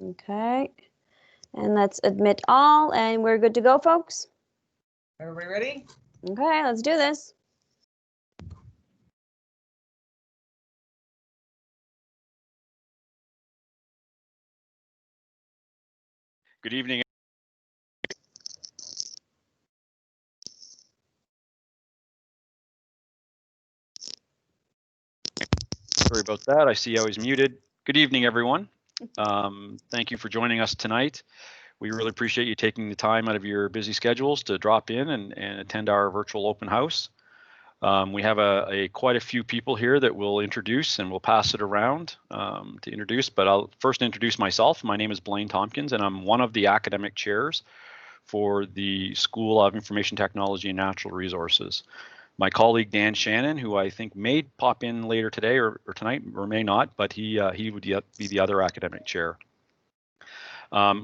Okay, and let's admit all, and we're good to go, folks. Everybody ready? Okay, let's do this. Good evening. Sorry about that. I see I was muted. Good evening, everyone. Thank you for joining us tonight. We really appreciate you taking the time out of your busy schedules to drop in and attend our virtual open house. We have quite a few people here that we'll introduce, and we'll pass it around to introduce, but I'll first introduce myself. My name is Blaine Tompkins, and I'm one of the academic chairs for the School of Information Technology and Natural Resources. My colleague Dan Shannon, who I think may pop in later today or tonight, or may not, but he would be the other academic chair.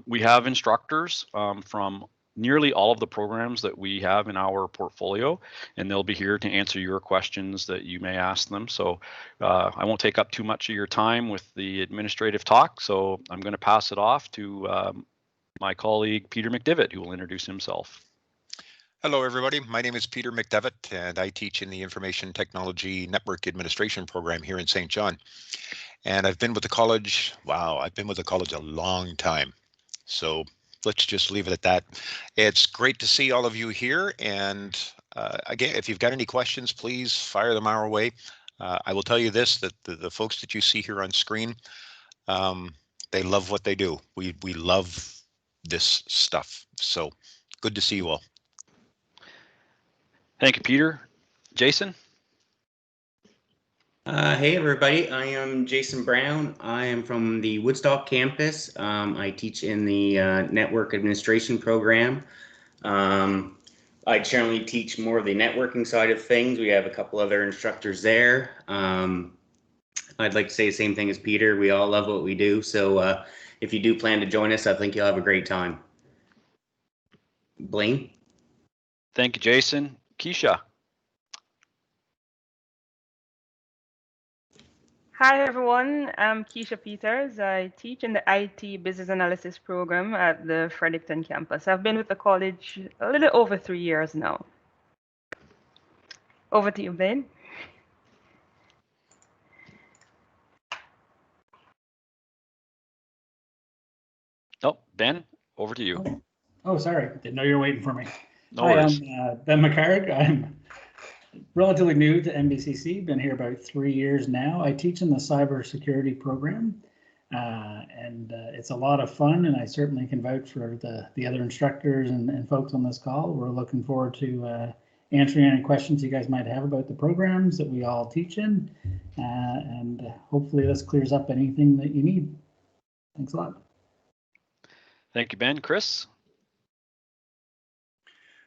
We have instructors from nearly all of the programs that we have in our portfolio, and they'll be here to answer your questions that you may ask them. So I won't take up too much of your time with the administrative talk, so I'm going to pass it off to my colleague Peter Mcdevitt, who will introduce himself. Hello, everybody. My name is Peter Mcdevitt, and I teach in the Information Technology Network Administration program here in St. John. And I've been with the college, I've been with the college a long time. So let's just leave it at that. It's great to see all of you here. And again, if you've got any questions, please fire them our way. I will tell you this, that the folks that you see here on screen, they love what they do. We love this stuff. So good to see you all. Thank you, Peter. Jason? Hey, everybody. I am Jason Brown. I am from the Woodstock campus. I teach in the network administration program. I generally teach more of the networking side of things. We have a couple other instructors there. I'd like to say the same thing as Peter. We all love what we do. So if you do plan to join us, I think you'll have a great time. Blaine? Thank you, Jason. Keisha? Hi, everyone. I'm Keisha Peters. I teach in the IT Business Analysis program at the Fredericton campus. I've been with the college a little over 3 years now. Over to you, Ben. Oh, Ben, over to you. Oh, sorry. Didn't know you were waiting for me. No Hi, worries. I'm Ben McCarrick. I'm relatively new to Mvcc. Been here about 3 years now. I teach in the cybersecurity program, and it's a lot of fun. And I certainly can vouch for the other instructors and folks on this call. We're looking forward to answering any questions you guys might have about the programs that we all teach in, and hopefully this clears up anything that you need. Thanks a lot. Thank you, Ben. Chris?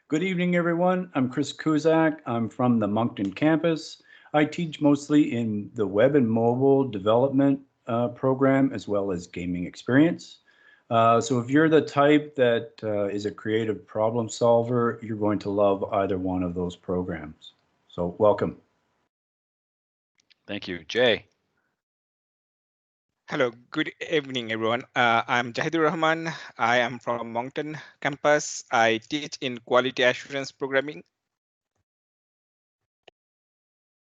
Good evening, everyone. I'm Chris Kuzak. I'm from the Moncton campus. I teach mostly in the web and mobile development program, as well as gaming experience. So if you're the type that is a creative problem solver, you're going to love either one of those programs. So welcome. Thank you. Jay? Hello, good evening, everyone. I'm Jahid Rahman. I am from Moncton campus. I teach in quality assurance programming,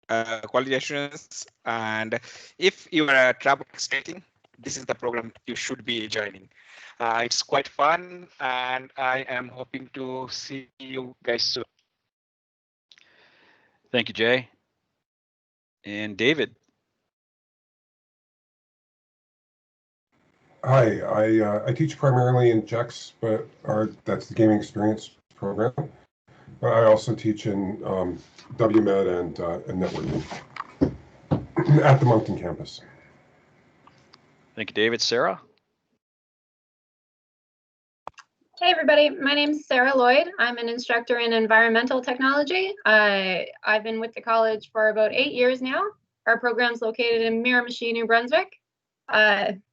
quality assurance. And if you are a travel expecting, this is the program you should be joining. It's quite fun, and I am hoping to see you guys soon. Thank you, Jay. And David? Hi, I teach primarily in JEX, but that's the gaming experience program. But I also teach in WMed and networking at the Moncton campus. Thank you, David. Sarah? Hey, everybody. My name is Sarah Lloyd. I'm an instructor in environmental technology. I've been with the college for about 8 years now. Our program's located in Miramichi, New Brunswick.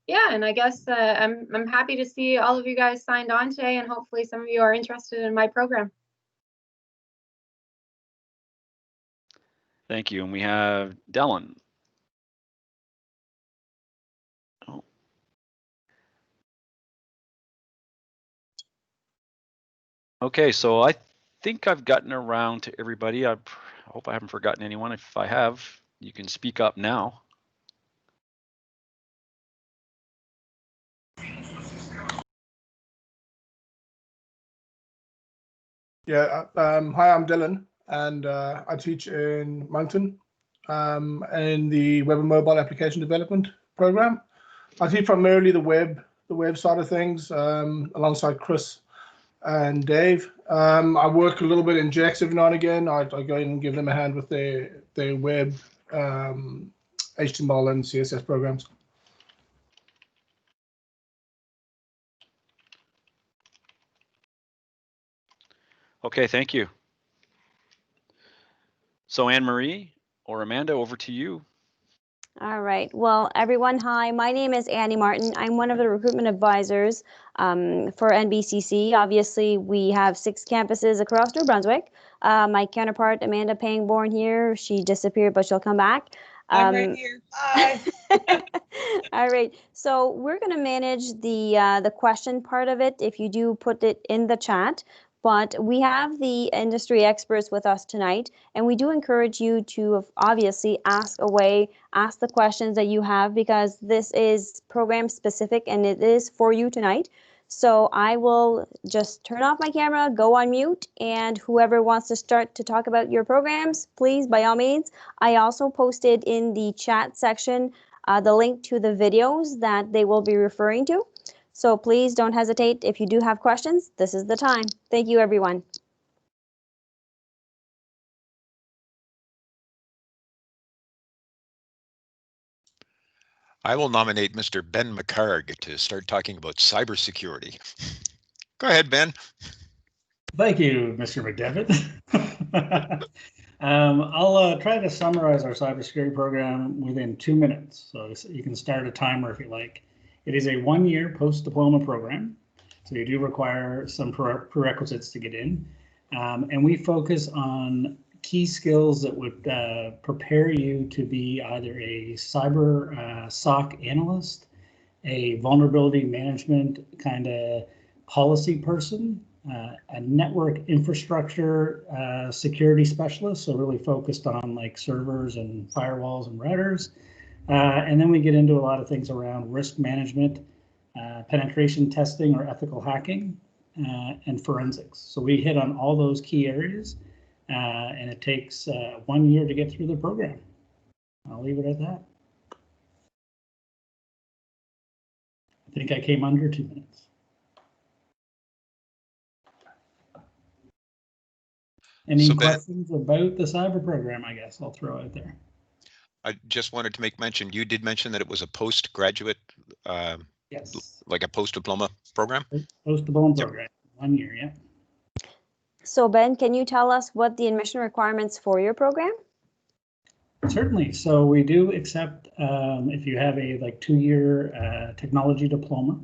Yeah, and I guess I'm happy to see all of you guys signed on today, and hopefully some of you are interested in my program. Thank you. And we have Dylan. Okay, so I think I've gotten around to everybody. I hope I haven't forgotten anyone. If I have, you can speak up now. Yeah, hi, I'm Dylan, and I teach in Moncton in the web and mobile application development program. I teach primarily the web side of things alongside Chris and Dave. I work a little bit in Jax every now and again. I go in and give them a hand with their web HTML and CSS programs. Okay, thank you. So Anne-Marie or Amanda, over to you. All right. Well, everyone, hi. My name is Annie Martin. I'm one of the recruitment advisors for Mvcc. Obviously, we have 6 campuses across New Brunswick. My counterpart, Amanda Pangborn here, she disappeared, but she'll come back. I'm right here. Bye. All right. So we're going to manage the question part of it if you do put it in the chat. But we have the industry experts with us tonight, and we do encourage you to obviously ask away, ask the questions that you have, because this is program specific and it is for you tonight. So I will just turn off my camera, go on mute, and whoever wants to start to talk about your programs, please, by all means. I also posted in the chat section the link to the videos that they will be referring to. So please don't hesitate. If you do have questions, this is the time. Thank you, everyone. I will nominate Mr. Ben McCarg to start talking about cybersecurity. Go ahead, Ben. Thank you, Mr. Mcdevitt. I'll try to summarize our cybersecurity program within 2 minutes. So you can start a timer if you like. It is a 1-year post-diploma program. So you do require some prerequisites to get in. And we focus on key skills that would prepare you to be either a cyber SOC analyst, a vulnerability management kind of policy person, a network infrastructure security specialist, so really focused on like servers and firewalls and routers. And then we get into a lot of things around risk management, penetration testing or ethical hacking, and forensics. So we hit on all those key areas, and it takes 1 year to get through the program. I'll leave it at that. I think I came under 2 minutes. Any questions about the cyber program, I guess I'll throw out there. I just wanted to make mention, you did mention that it was a postgraduate, yes, like a post-diploma program? Post-diploma program, 1 year, yeah. So Ben, can you tell us what the admission requirements for your program? Certainly. So we do accept if you have a 2-year technology diploma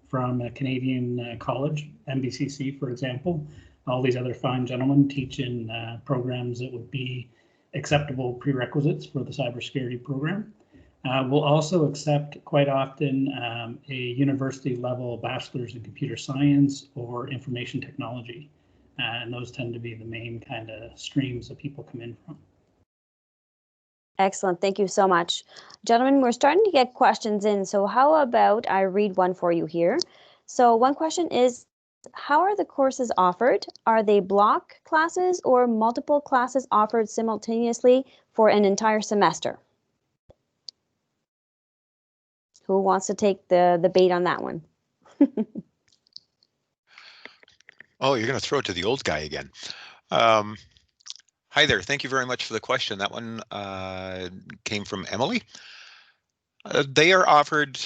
from a Canadian college, Mvcc, for example. All these other fine gentlemen teach in programs that would be acceptable prerequisites for the cybersecurity program. We'll also accept quite often a university level bachelor's in computer science or information technology. And those tend to be the main kind of streams that people come in from. Excellent. Thank you so much. Gentlemen, we're starting to get questions in. So how about I read one for you here? So one question is, how are the courses offered? Are they block classes or multiple classes offered simultaneously for an entire semester? Who wants to take the bait on that one? Oh, you're going to throw it to the old guy again. Hi there. Thank you very much for the question. That one came from Emily. They are offered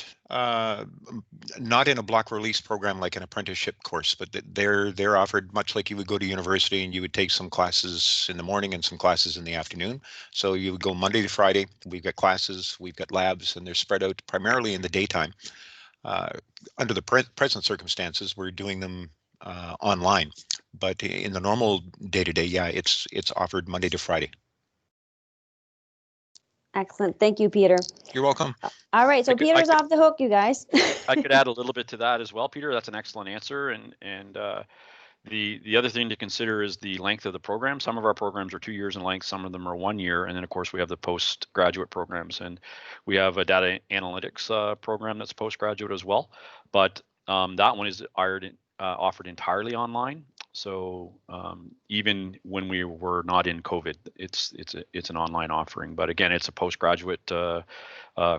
not in a block release program like an apprenticeship course, but they're offered much like you would go to university and you would take some classes in the morning and some classes in the afternoon. So you would go Monday to Friday. We've got classes, we've got labs, and they're spread out primarily in the daytime. Under the present circumstances, we're doing them online, but in the normal day-to-day, yeah, it's offered Monday to Friday. Excellent. Thank you, Peter. You're welcome. All right. So Peter's off the hook, you guys. I could add a little bit to that as well, Peter. That's an excellent answer. And The other thing to consider is the length of the program. Some of our programs are 2 years in length, some of them are 1 year, and then of course we have the postgraduate programs, and we have a data analytics program that's postgraduate as well. But that one is offered entirely online. So even when we were not in COVID, it's an online offering. But again, it's a postgraduate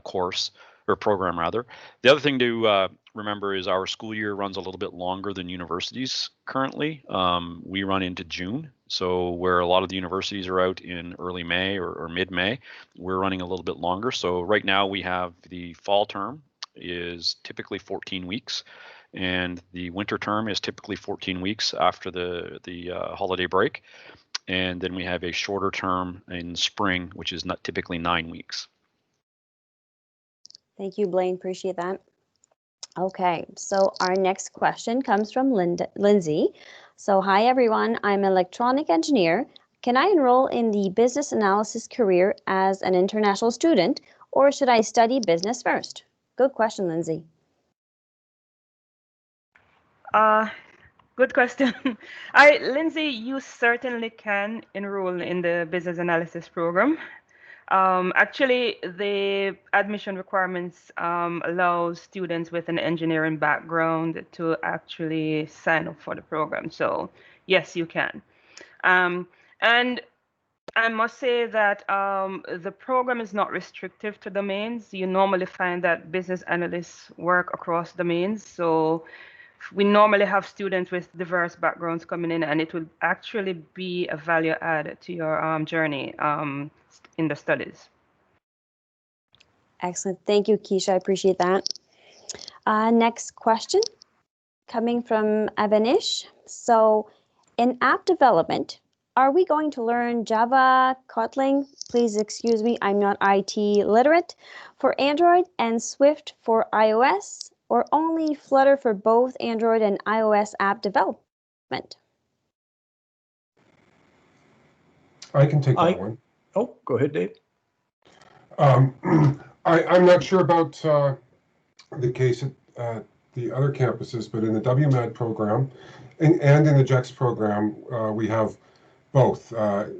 course or program rather. The other thing to remember is our school year runs a little bit longer than universities currently. We run into June, so where a lot of the universities are out in early May or mid-May, we're running a little bit longer. So right now we have the fall term is typically 14 weeks, and the winter term is typically 14 weeks after the holiday break, and then we have a shorter term in spring, which is not typically 9 weeks. Thank you, Blaine. Appreciate that. Okay, so our next question comes from Lindsay. So, hi everyone, I'm an electronic engineer. Can I enroll in the business analysis career as an international student, or should I study business first? Good question, Lindsay. Good question. Lindsay, you certainly can enroll in the business analysis program. Actually, the admission requirements allow students with an engineering background to actually sign up for the program. So yes, you can. And I must say that the program is not restrictive to domains. You normally find that business analysts work across domains. So we normally have students with diverse backgrounds coming in, and it will actually be a value add to your journey in the studies. Excellent. Thank you, Keisha. I appreciate that. Next question coming from Avanish. So in app development, are we going to learn Java, Kotlin? Please excuse me, I'm not IT literate. For Android and Swift for iOS, or only Flutter for both Android and iOS app development? I can take that one. Oh, go ahead, Dave. I'm not sure about the case at the other campuses, but in the WMAD program and in the JEX program, we have both.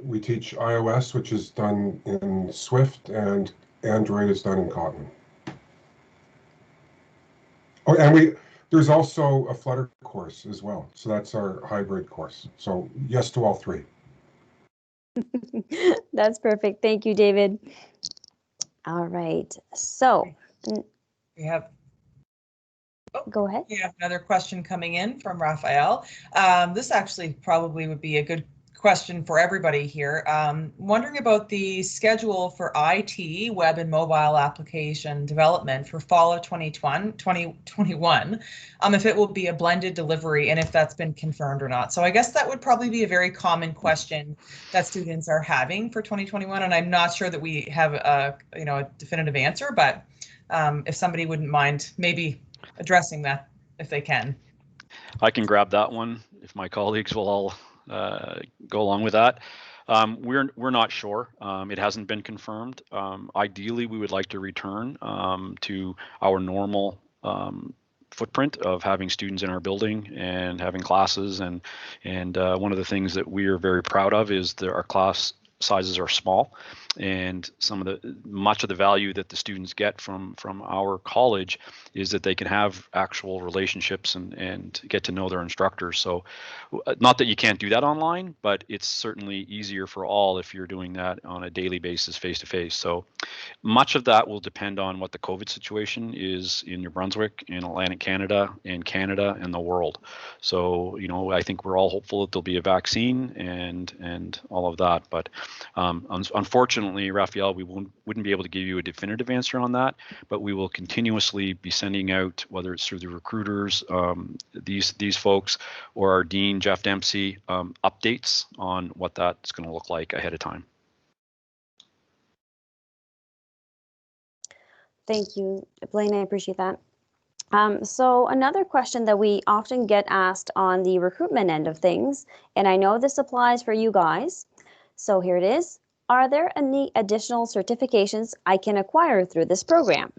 We teach iOS, which is done in Swift, and Android is done in Kotlin. Oh, and there's also a Flutter course as well. So that's our hybrid course. So yes to all three. That's perfect. Thank you, David. All right. So We have go ahead. We have another question coming in from Raphael. This actually probably would be a good question for everybody here. Wondering about the schedule for IT, web and mobile application development for fall of 2021, if it will be a blended delivery and if that's been confirmed or not. So I guess that would probably be a very common question that students are having for 2021, and I'm not sure that we have a definitive answer, but if somebody wouldn't mind maybe addressing that if they can. I can grab that one if my colleagues will all go along with that. We're not sure. It hasn't been confirmed. Ideally, we would like to return to our normal footprint of having students in our building and having classes. And one of the things that we are very proud of is that our class sizes are small, and much of the value that the students get from our college is that they can have actual relationships and get to know their instructors. So not that you can't do that online, but it's certainly easier for all if you're doing that on a daily basis face to face. So much of that will depend on what the COVID situation is in New Brunswick, in Atlantic Canada, in Canada, and the world. So I think we're all hopeful that there'll be a vaccine and all of that, but unfortunately, Raphael, we wouldn't be able to give you a definitive answer on that, but we will continuously be sending out, whether it's through the recruiters, these folks, or our dean, Jeff Dempsey, updates on what that's going to look like ahead of time. Thank you, Blaine. I appreciate that. So another question that we often get asked on the recruitment end of things, and I know this applies for you guys, so here it is. Are there any additional certifications I can acquire through this program?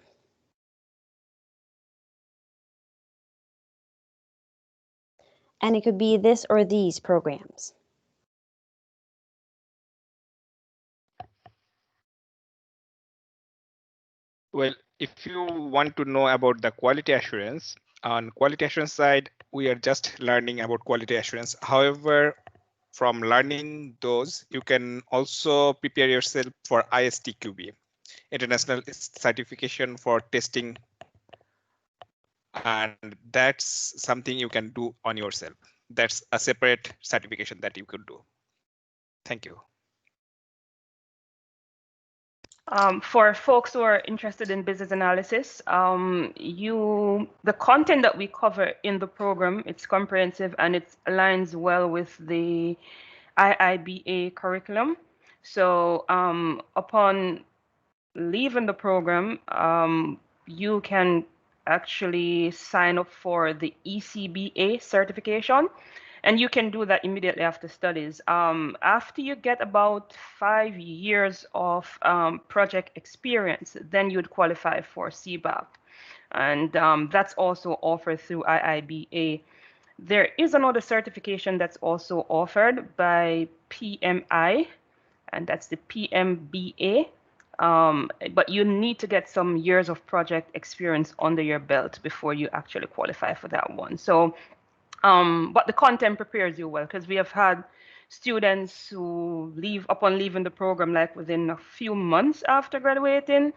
and it could be this or these programs. Well, if you want to know about the quality assurance, on quality assurance side, we are just learning about quality assurance. However, from learning those, you can also prepare yourself for ISTQB, International Certification for Testing. And that's something you can do on yourself. That's a separate certification that you could do. Thank you. For folks who are interested in business analysis, the content that we cover in the program, it's comprehensive and it aligns well with the IIBA curriculum. So upon leaving the program, you can actually sign up for the ECBA certification. And you can do that immediately after studies. After you get about 5 years of project experience, then you'd qualify for CBAP. And that's also offered through IIBA. There is another certification that's also offered by PMI, and that's the PMBA. But you need to get some years of project experience under your belt before you actually qualify for that one. So but the content prepares you well, because we have had students who upon leaving the program, like within a few months after graduating,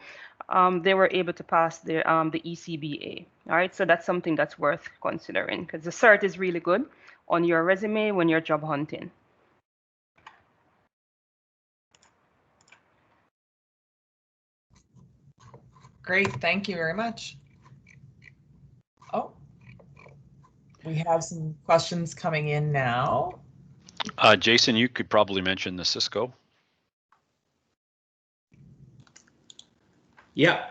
they were able to pass the ECBA. All right, so that's something that's worth considering, because the cert is really good on your resume when you're job hunting. Great, thank you very much. Oh. We have some questions coming in now. Jason, you could probably mention the Cisco. Yeah,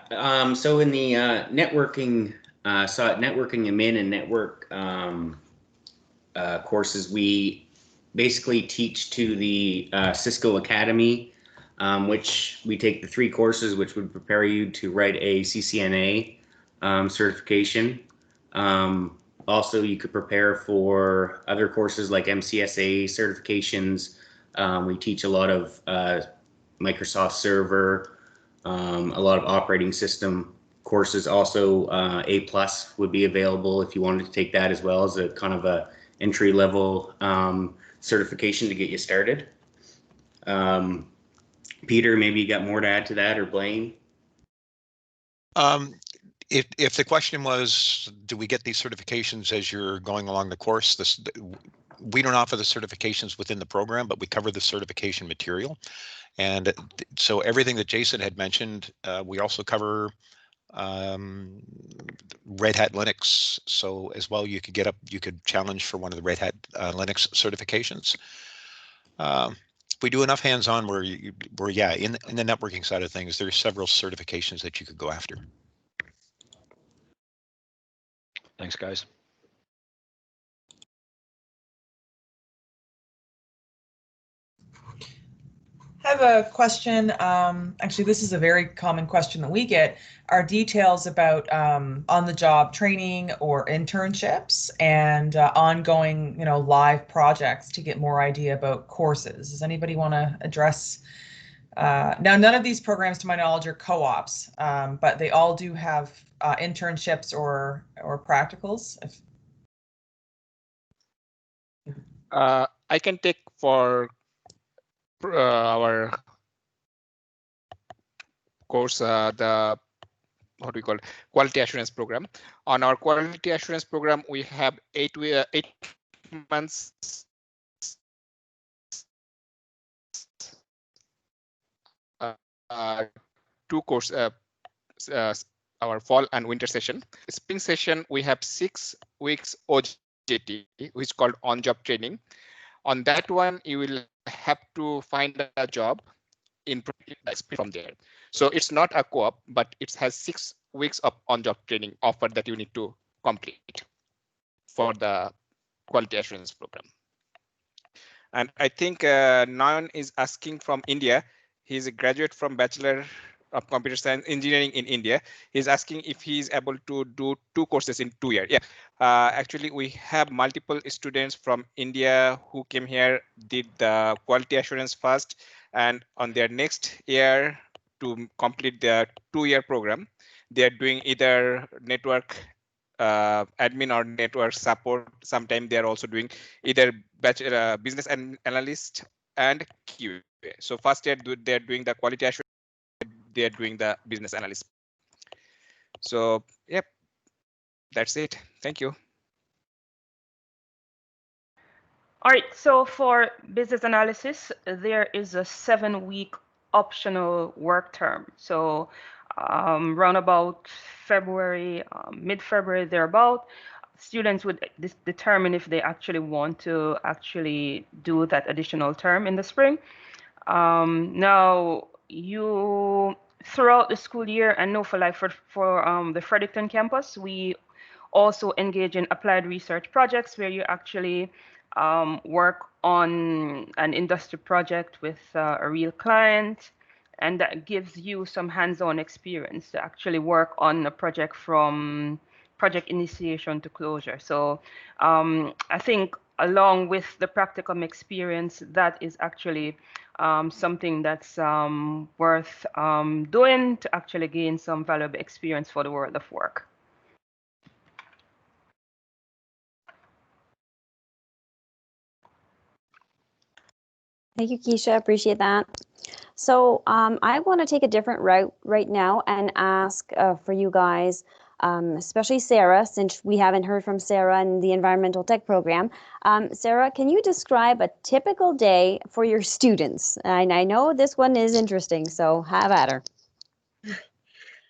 so in the networking admin and network courses, we basically teach to the Cisco Academy, which we take the 3 courses, which would prepare you to write a CCNA certification. Also, you could prepare for other courses like MCSA certifications. We teach a lot of Microsoft Server, a lot of operating system courses. Also, A+ would be available if you wanted to take that as well, as a kind of a entry-level certification to get you started. Peter, maybe you got more to add to that, or Blaine? If the question was, do we get these certifications as you're going along the course? We don't offer the certifications within the program, but we cover the certification material. And so everything that Jason had mentioned, we also cover Red Hat Linux. So as well, you could challenge for one of the Red Hat Linux certifications. We do enough hands-on where yeah, in the networking side of things, there's several certifications that you could go after. Thanks, guys. I have a question. Actually, this is a very common question that we get. Are details about on-the-job training or internships and ongoing, live projects to get more idea about courses? Does anybody want to address? Now, none of these programs, to my knowledge, are co-ops, but they all do have internships or practicals. I can take for our course the quality assurance program. On our quality assurance program, we have 8 months two course our fall and winter session. Spring session, we have 6 weeks OJT, which is called on-job training. On that one, you will have to find a job in from there. So it's not a co-op, but it has 6 weeks of on-job training offered that you need to complete for the quality assurance program. And I think Nayan is asking from India. He's a graduate from Bachelor of computer science engineering in India. He's asking if he's able to do 2 courses in 2 years. Yeah, actually, we have multiple students from India who came here, did the quality assurance first, and on their next year to complete their 2-year program, they are doing either network admin or network support. Sometimes they are also doing either bachelor business analyst and QA. So first year they're doing the quality assurance, they're doing the business analyst. So yep, that's it. Thank you. All right, so for business analysis, there is a 7-week optional work term. So round about February, mid-February, thereabout, students would determine if they actually want to actually do that additional term in the spring. Now, you throughout the school year, and know for like for the Fredericton campus, we also engage in applied research projects where you actually work on an industry project with a real client, and that gives you some hands-on experience to actually work on a project from project initiation to closure. So I think along with the practicum experience, that is actually something that's worth doing to actually gain some valuable experience for the world of work. Thank you, Keisha. Appreciate that. So I want to take a different route right now and ask for you guys, especially Sarah, since we haven't heard from Sarah in the environmental tech program. Sarah, can you describe a typical day for your students? And I know this one is interesting, so have at her.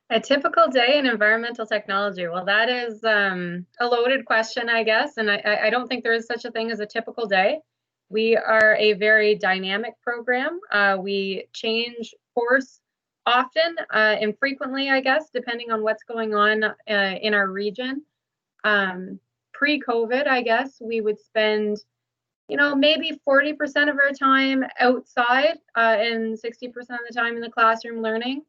A typical day in environmental technology. Well, that is a loaded question, I guess. And I don't think there is such a thing as a typical day. We are a very dynamic program. We change course often and frequently, I guess, depending on what's going on in our region. Pre-COVID, I guess, we would spend, maybe 40% of our time outside and 60% of the time in the classroom learning.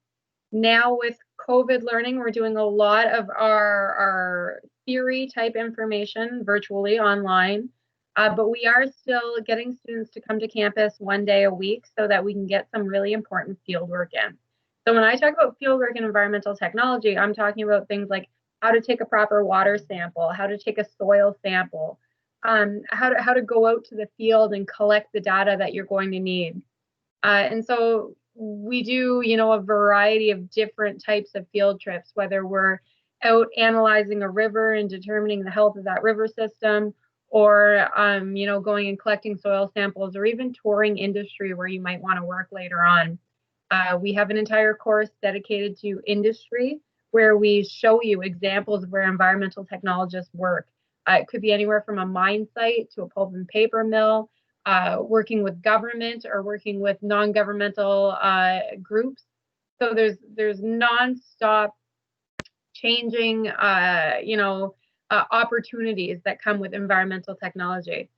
Now with COVID learning, we're doing a lot of our theory type information virtually online, but we are still getting students to come to campus 1 day a week so that we can get some really important field work in. So when I talk about field work in environmental technology, I'm talking about things like how to take a proper water sample, how to take a soil sample, how to go out to the field and collect the data that you're going to need. And so we do, a variety of different types of field trips, whether we're out analyzing a river and determining the health of that river system, or, going and collecting soil samples, or even touring industry where you might want to work later on. We have an entire course dedicated to industry where we show you examples of where environmental technologists work. It could be anywhere from a mine site to a pulp and paper mill, working with government or working with non-governmental groups. So there's nonstop changing, opportunities that come with environmental technology.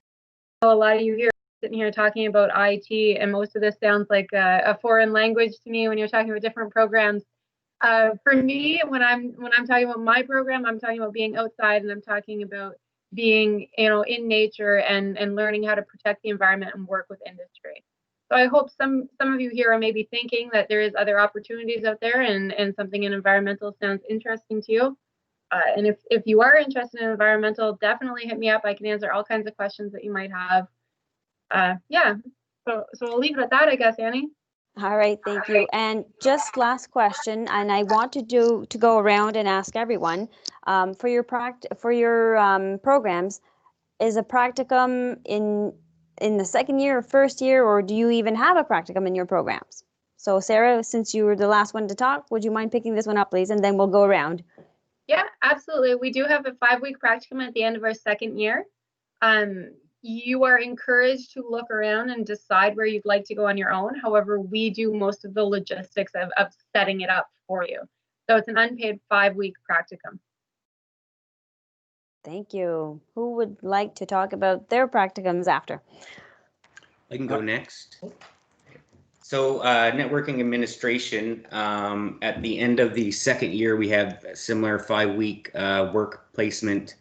A lot of you here sitting here talking about IT, and most of this sounds like a foreign language to me when you're talking about different programs. For me, when I'm talking about my program, I'm talking about being outside, and I'm talking about being, in nature and learning how to protect the environment and work with industry. So I hope some of you here are maybe thinking that there is other opportunities out there, and something in environmental sounds interesting to you. And if you are interested in environmental, definitely hit me up. I can answer all kinds of questions that you might have. Yeah, so I'll leave it at that, I guess, Annie. All right, thank you. And just last question, and I want to go around and ask everyone, for your programs, is a practicum in the second year or first year, or do you even have a practicum in your programs? So Sarah, since you were the last one to talk, would you mind picking this one up, please, and then we'll go around. Yeah, absolutely. We do have a 5-week practicum at the end of our second year. You are encouraged to look around and decide where you'd like to go on your own. However, we do most of the logistics of setting it up for you. So it's an unpaid 5-week practicum. Thank you. Who would like to talk about their practicums after? I can go next. So networking administration, at the end of the second year, we have a similar 5-week work placement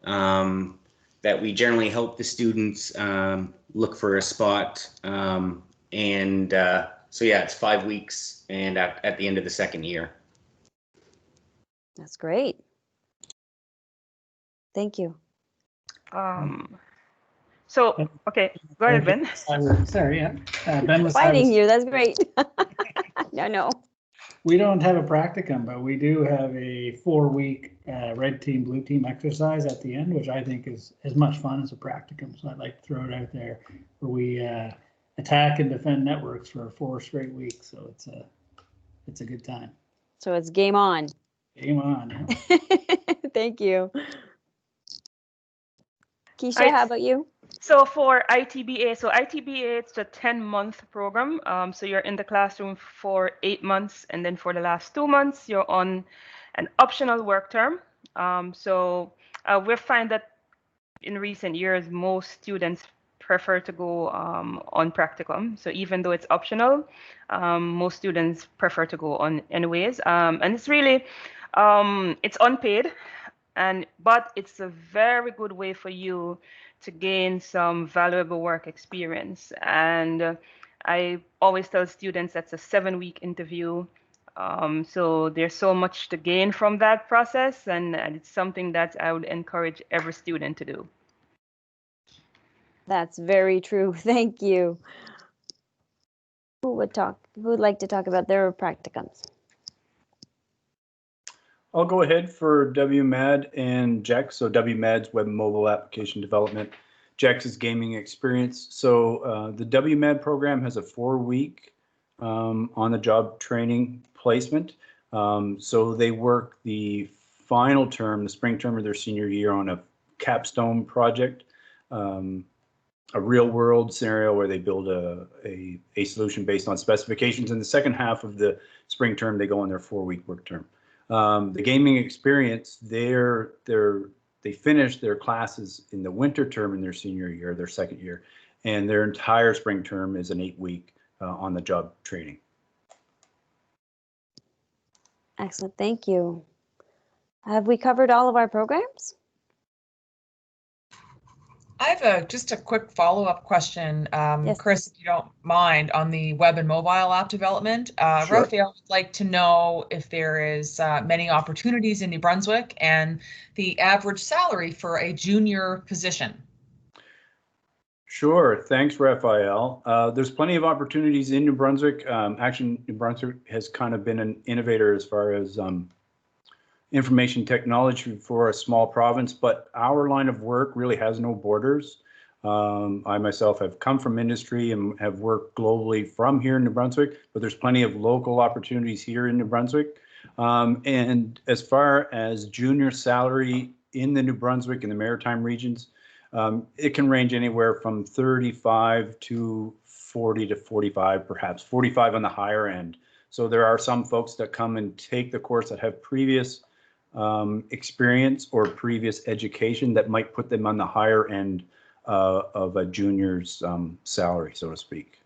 that we generally help the students look for a spot. So yeah, it's 5 weeks and at the end of the second year. That's great. Thank you. So, okay, go ahead, Ben. Sorry, yeah. Ben was Fighting you, that's great. No. We don't have a practicum, but we do have a 4-week red team, blue team exercise at the end, which I think is as much fun as a practicum. So I'd like to throw it out there where we attack and defend networks for 4 straight weeks. So it's a good time. So it's game on. Game on. Yeah. Thank you. Keisha, how about you? So for ITBA, it's a 10-month program. So you're in the classroom for 8 months, and then for the last 2 months, you're on an optional work term. We find that in recent years, most students prefer to go on practicum. So even though it's optional, most students prefer to go on anyways. And it's really, it's unpaid, but it's a very good way for you to gain some valuable work experience. And I always tell students that's a 7-week interview. So there's so much to gain from that process, and it's something that I would encourage every student to do. That's very true. Thank you. Who would like to talk about their practicums? I'll go ahead for WMAD and JEX. So WMAD's Web and Mobile Application Development. JEX is Gaming Experience. So the WMAD program has a 4-week on-the-job training placement. So they work the final term, the spring term of their senior year, on a capstone project, a real-world scenario where they build a solution based on specifications. In the second half of the spring term, they go on their 4-week work term. The gaming experience, they finish their classes in the winter term in their senior year, their second year, and their entire spring term is an 8-week on-the-job training. Excellent, thank you. Have we covered all of our programs? I have just a quick follow-up question, Yes. Chris, if you don't mind, on the web and mobile app development. Sure. Raphael would like to know if there is many opportunities in New Brunswick and the average salary for a junior position. Sure, thanks, Raphael. There's plenty of opportunities in New Brunswick. Actually, New Brunswick has kind of been an innovator as far as information technology for a small province, but our line of work really has no borders. I myself have come from industry and have worked globally from here in New Brunswick, but there's plenty of local opportunities here in New Brunswick. And as far as junior salary in the New Brunswick and the Maritime regions, it can range anywhere from 35 to 40 to 45, perhaps 45 on the higher end. So there are some folks that come and take the course that have previous experience or previous education that might put them on the higher end of a junior's salary, so to speak.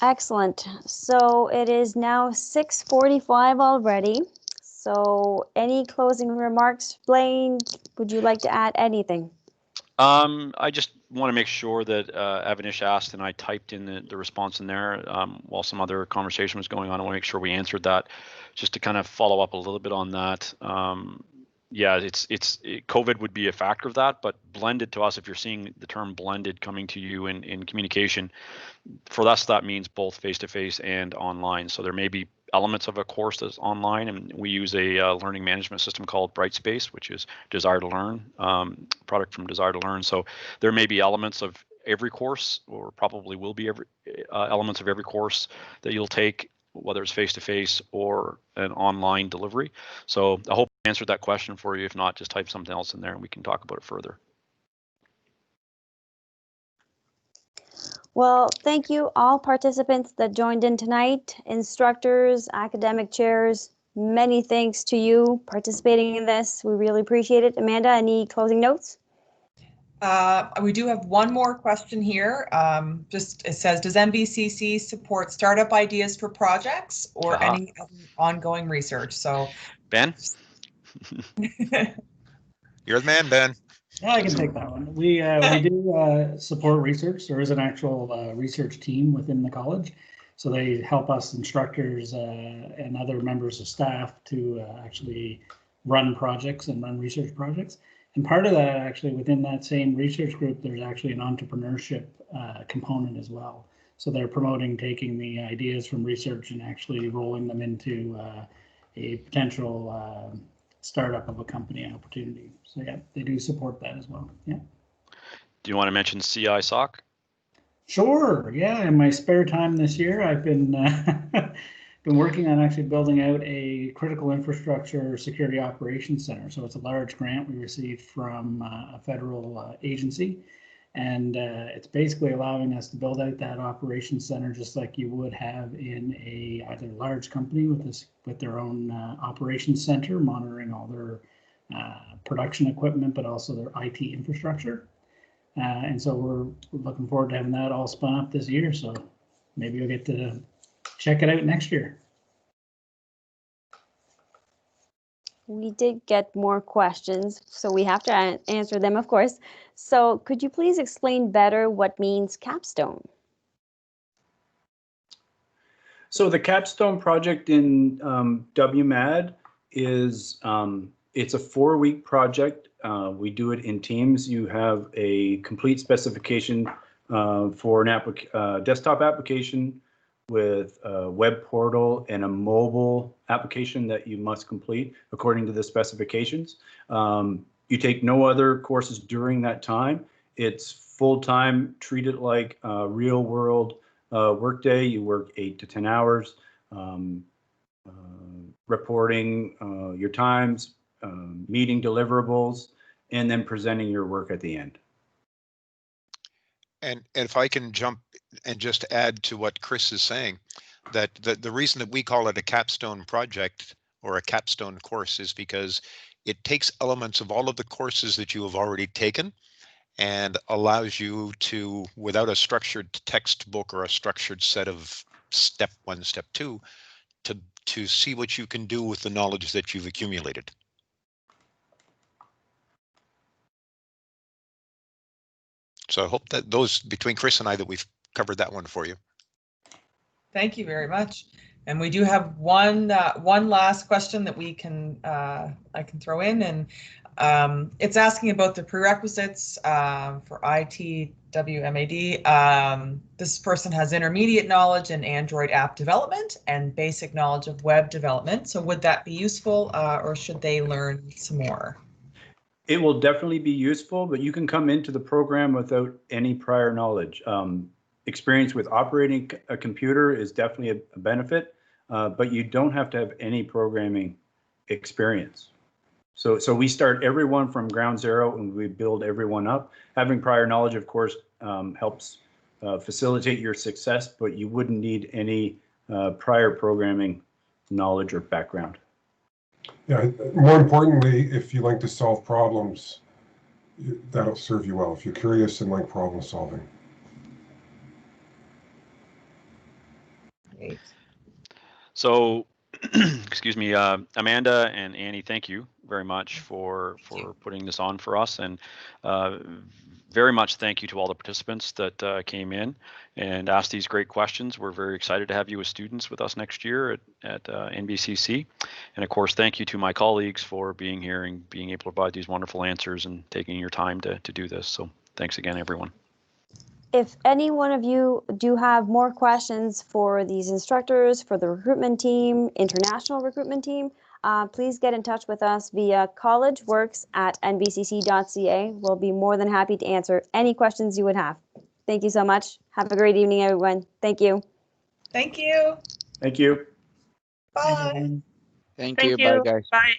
Excellent. So it is now 6:45 already. So any closing remarks? Blaine, would you like to add anything? I just want to make sure that Avanish asked and I typed in the response in there while some other conversation was going on. I want to make sure we answered that, just to kind of follow up a little bit on that. Yeah, COVID would be a factor of that, but blended to us, if you're seeing the term blended coming to you in communication, for us that means both face-to-face and online. So there may be elements of a course that's online, and we use a learning management system called Brightspace, which is Desire to Learn, product from Desire to Learn. So there may be elements of every course, or probably will be elements of every course that you'll take, whether it's face-to-face or an online delivery. So I hope I answered that question for you. If not, just type something else in there and we can talk about it further. Well, thank you all participants that joined in tonight, instructors, academic chairs, many thanks to you participating in this. We really appreciate it. Amanda, any closing notes? We do have one more question here. It says, does MVCC support startup ideas for projects or any other ongoing research? So, Ben? You're the man, Ben. Yeah, I can take that one. We do support research. There is an actual research team within the college. So they help us instructors and other members of staff to actually run projects and run research projects. And part of that, actually, within that same research group, there's actually an entrepreneurship component as well. So they're promoting taking the ideas from research and actually rolling them into a potential startup of a company opportunity. So yeah, they do support that as well. Yeah. Do you want to mention CI SOC? Sure. Yeah. In my spare time this year, I've been been working on actually building out a critical infrastructure security operations center. So it's a large grant we received from a federal agency, and it's basically allowing us to build out that operations center just like you would have in a either large company with their own operations center, monitoring all their production equipment, but also their IT infrastructure. And so we're looking forward to having that all spun up this year. So maybe we'll get to check it out next year. We did get more questions, so we have to answer them, of course. So could you please explain better what means capstone? So the capstone project in WMAD is it's a 4-week project. We do it in teams. You have a complete specification for an desktop application with a web portal and a mobile application that you must complete according to the specifications. You take no other courses during that time. It's full-time, treat it like a real world workday. You work 8 to 10 hours, reporting your times, meeting deliverables, and then presenting your work at the end. And if I can jump and just add to what Chris is saying, that the reason that we call it a capstone project or a capstone course is because it takes elements of all of the courses that you have already taken and allows you to, without a structured textbook or a structured set of step 1, step 2, to see what you can do with the knowledge that you've accumulated. So I hope that those, between Chris and I, that we've covered that one for you. Thank you very much. And we do have one last question that we can I can throw in, and it's asking about the prerequisites for IT WMAD. This person has intermediate knowledge in Android app development and basic knowledge of web development. So would that be useful, or should they learn some more? It will definitely be useful, but you can come into the program without any prior knowledge. Experience with operating a computer is definitely a benefit, but you don't have to have any programming experience. So we start everyone from ground zero and we build everyone up. Having prior knowledge, of course, helps facilitate your success, but you wouldn't need any prior programming knowledge or background. Yeah, more importantly, if you like to solve problems, that'll serve you well, if you're curious and like problem solving. Great. So, excuse me, Amanda and Annie, thank you very much for putting this on for us, and very much thank you to all the participants that came in and asked these great questions. We're very excited to have you as students with us next year at NVCC. And of course, thank you to my colleagues for being here and being able to provide these wonderful answers and taking your time to do this. So thanks again, everyone. If any one of you do have more questions for these instructors, for the recruitment team, international recruitment team, please get in touch with us via collegeworks@nvcc.ca. We'll be more than happy to answer any questions you would have. Thank you so much. Have a great evening, everyone. Thank you. Thank you. Thank you. Bye. Thank you. Bye, guys. Bye.